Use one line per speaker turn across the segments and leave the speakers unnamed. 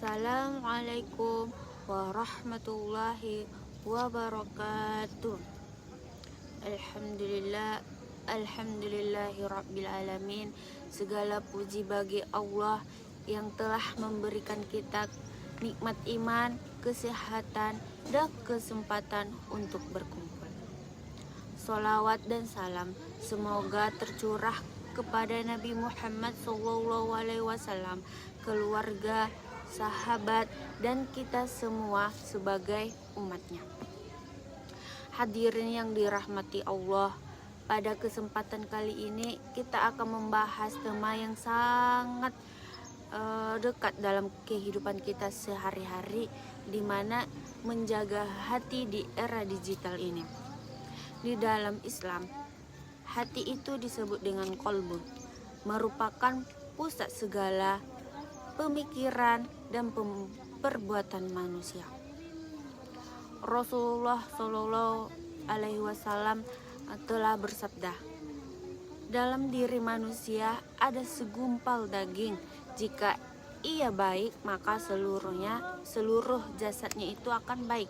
Assalamualaikum warahmatullahi wabarakatuh. Alhamdulillahi rabbil alamin. Segala puji bagi Allah yang telah memberikan kita nikmat iman, kesehatan, dan kesempatan untuk berkumpul. Sholawat dan salam semoga tercurah kepada Nabi Muhammad SAW, keluarga, sahabat, dan kita semua sebagai umatnya. Hadirin yang dirahmati Allah, pada kesempatan kali ini kita akan membahas tema yang sangat dekat dalam kehidupan kita sehari-hari, di mana menjaga hati di era digital ini. Di dalam Islam, hati itu disebut dengan qalbu, merupakan pusat segala pemikiran dan perbuatan manusia. Rasulullah Shallallahu Alaihi Wasallam telah bersabda, dalam diri manusia ada segumpal daging. Jika ia baik, maka seluruh jasadnya itu akan baik.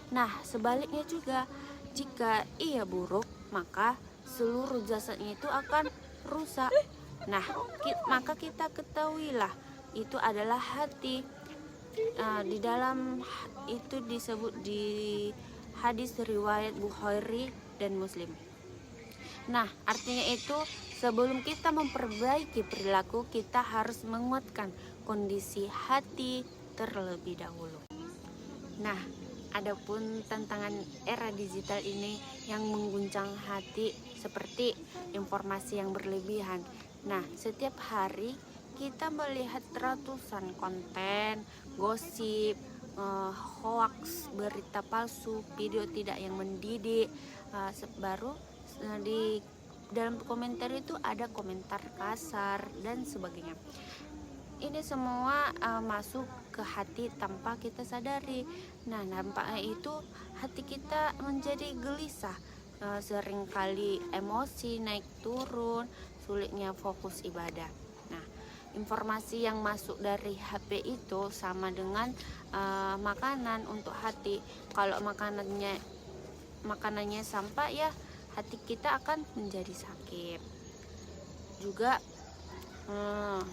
Nah, sebaliknya juga, jika ia buruk, maka seluruh jasadnya itu akan rusak. Nah, maka kita ketahuilah, itu adalah hati. Di dalam itu disebut di hadis riwayat Bukhari dan Muslim. Nah, artinya itu sebelum kita memperbaiki perilaku, kita harus menguatkan kondisi hati terlebih dahulu. Nah, adapun tantangan era digital ini yang mengguncang hati seperti informasi yang berlebihan. Nah, setiap hari kita melihat ratusan konten, gosip, hoax, berita palsu, video tidak yang mendidik. Baru di dalam komentar itu ada komentar kasar dan sebagainya. Ini semua masuk ke hati tanpa kita sadari. Nah, nampaknya itu hati kita menjadi gelisah, seringkali emosi naik turun, sulitnya fokus ibadah. Nah, informasi yang masuk dari HP itu sama dengan makanan untuk hati. Kalau makanannya sampah, ya hati kita akan menjadi sakit. Juga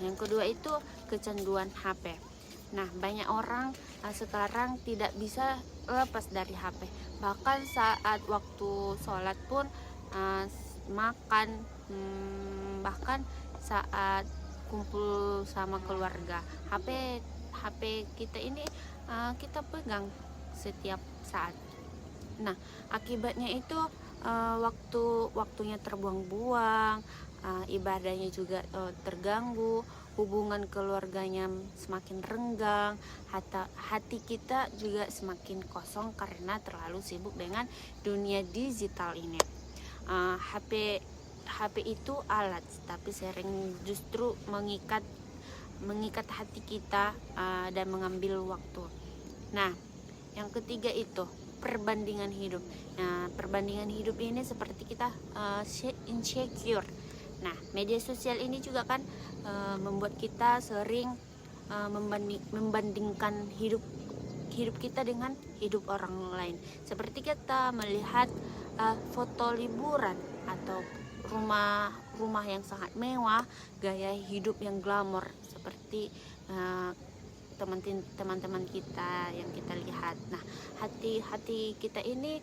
yang kedua itu kecanduan HP. Nah, banyak orang sekarang tidak bisa lepas dari HP. Bahkan saat waktu sholat pun, makan, bahkan saat kumpul sama keluarga, HP kita ini kita pegang setiap saat. Nah, akibatnya itu waktunya terbuang-buang, ibadahnya juga terganggu, hubungan keluarganya semakin renggang, hati kita juga semakin kosong karena terlalu sibuk dengan dunia digital ini. HP itu alat, tapi sering justru mengikat hati kita dan mengambil waktu. Nah, yang ketiga itu perbandingan hidup. Nah, perbandingan hidup ini seperti kita insecure. Nah, media sosial ini juga kan membuat kita sering membandingkan hidup kita dengan hidup orang lain. Seperti kita melihat foto liburan atau rumah yang sangat mewah, gaya hidup yang glamor seperti teman-teman kita yang kita lihat. Nah, hati kita ini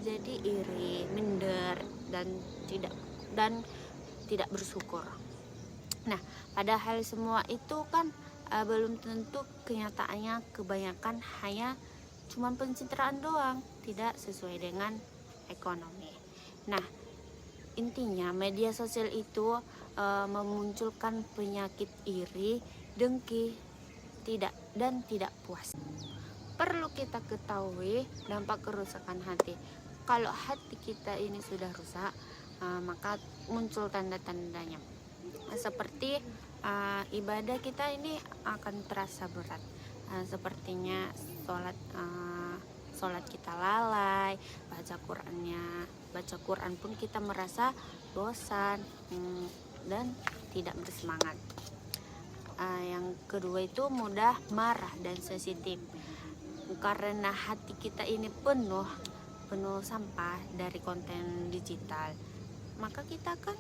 jadi iri, minder, dan tidak bersyukur. Nah, padahal semua itu kan belum tentu kenyataannya. Kebanyakan hanya cuma pencitraan doang, tidak sesuai dengan ekonomi. Nah, intinya media sosial itu memunculkan penyakit iri, dengki, tidak puas. Perlu kita ketahui dampak kerusakan hati. Kalau hati kita ini sudah rusak, maka muncul tanda-tandanya. Seperti ibadah kita ini akan terasa berat. Sepertinya sholat kita lalai, baca Quran pun kita merasa bosan dan tidak bersemangat. Yang kedua itu mudah marah dan sensitif. Karena hati kita ini penuh sampah dari konten digital, maka kita kan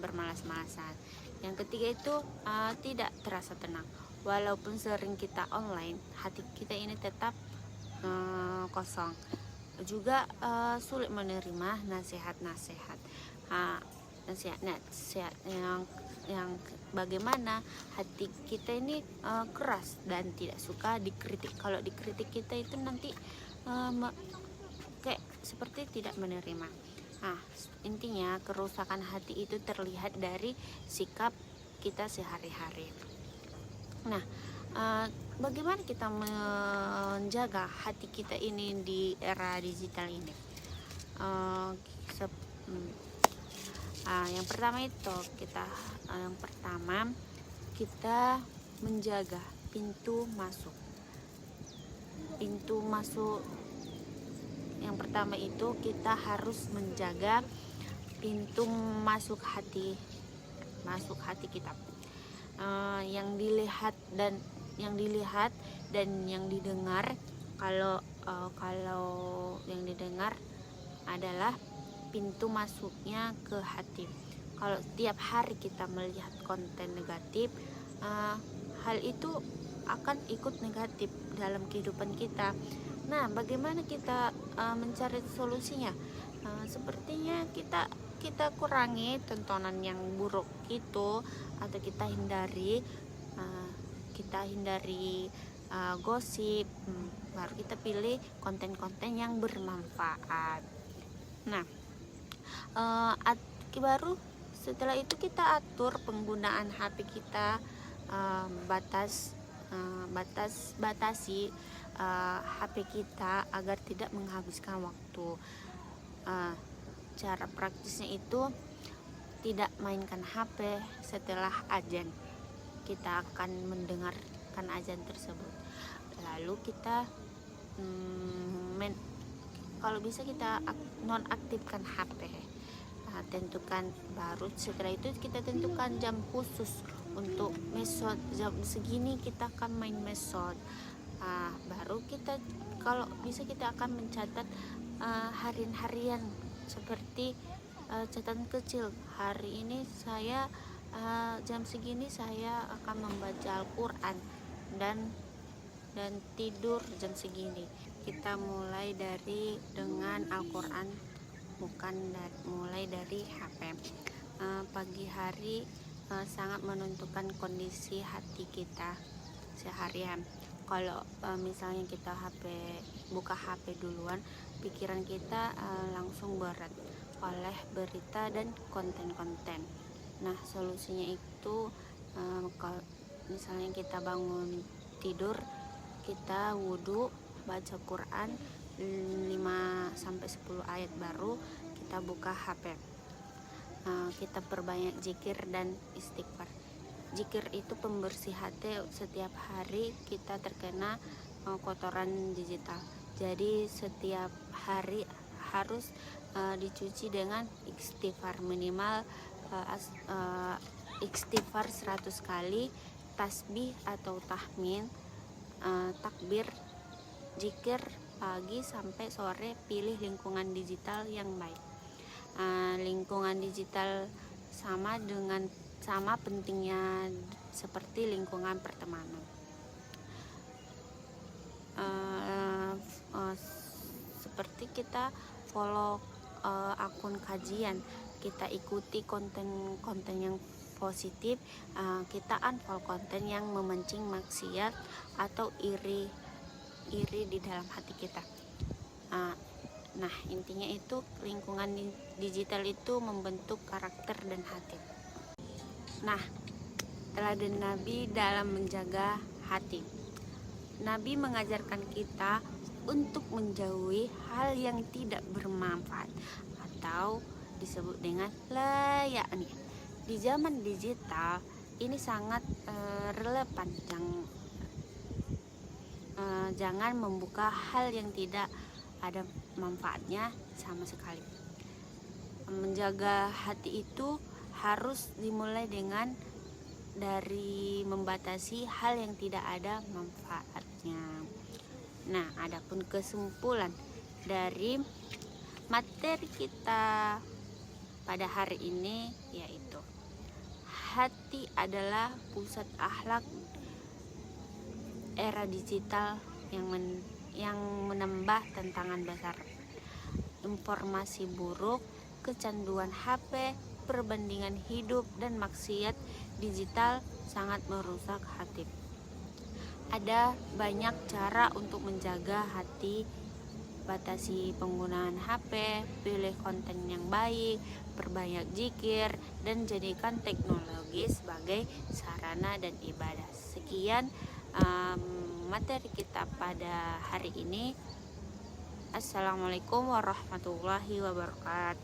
bermalas-malasan. Yang ketiga itu tidak terasa tenang. Walaupun sering kita online, hati kita ini tetap kosong. Juga sulit menerima nasihat-nasihat. Nasihat yang bagaimana hati kita ini keras dan tidak suka dikritik. Kalau dikritik kita itu nanti kayak seperti tidak menerima. Intinya kerusakan hati itu terlihat dari sikap kita sehari-hari. Bagaimana kita menjaga hati kita ini di era digital ini? Yang pertama itu kita menjaga pintu masuk. Yang pertama itu kita harus menjaga pintu masuk hati kita. Yang dilihat dan yang didengar, kalau yang didengar adalah pintu masuknya ke hati. Kalau tiap hari kita melihat konten negatif, hal itu akan ikut negatif dalam kehidupan kita. Bagaimana kita mencari solusinya? Sepertinya kita kurangi tontonan yang buruk itu, atau kita hindari gosip. Baru kita pilih konten-konten yang bermanfaat. Baru setelah itu kita atur penggunaan HP kita, batasi HP kita agar tidak menghabiskan waktu. Cara praktisnya itu tidak mainkan HP setelah azan. Kita akan mendengarkan azan tersebut, lalu kita kalau bisa kita nonaktifkan HP. Tentukan, baru setelah itu kita tentukan jam khusus untuk mesot. Jam segini kita akan main mesot. Baru kita, kalau bisa kita akan mencatat harian seperti catatan kecil. Hari ini saya jam segini saya akan membaca Al-Quran dan tidur jam segini. Kita mulai dengan Al-Quran, bukan mulai dari HP. Pagi hari sangat menentukan kondisi hati kita seharian. Kalau misalnya kita buka HP duluan, pikiran kita langsung berat oleh berita dan konten-konten. Solusinya itu kalau misalnya kita bangun tidur, kita wudhu, baca Quran 5-10 ayat, baru kita buka HP. Kita perbanyak zikir dan istighfar. Zikir itu pembersih hati. Setiap hari kita terkena kotoran digital, jadi setiap hari harus dicuci dengan istighfar minimal istighfar 100 kali, tasbih atau tahmid, takbir, zikir pagi sampai sore. Pilih lingkungan digital yang baik. Lingkungan digital sama pentingnya seperti lingkungan pertemanan. Seperti kita follow akun kajian, kita ikuti konten yang positif, kita unfollow konten yang memancing maksiat atau iri di dalam hati kita. Intinya itu lingkungan digital itu membentuk karakter dan hati. Teladan Nabi dalam menjaga hati. Nabi mengajarkan kita untuk menjauhi hal yang tidak bermanfaat atau disebut dengan layakni. Di zaman digital ini sangat relevan. Jangan membuka hal yang tidak ada manfaatnya sama sekali. Menjaga hati itu harus dimulai dengan dari membatasi hal yang tidak ada manfaatnya. Nah, adapun kesimpulan dari materi kita pada hari ini yaitu hati adalah pusat akhlak era digital yang menambah tantangan besar. Informasi buruk, kecanduan HP, perbandingan hidup, dan maksiat digital sangat merusak hati. Ada banyak cara untuk menjaga hati. Batasi penggunaan HP, pilih konten yang baik, perbanyak zikir, dan jadikan teknologi sebagai sarana dan ibadah. Sekian materi kita pada hari ini. Assalamualaikum warahmatullahi wabarakatuh.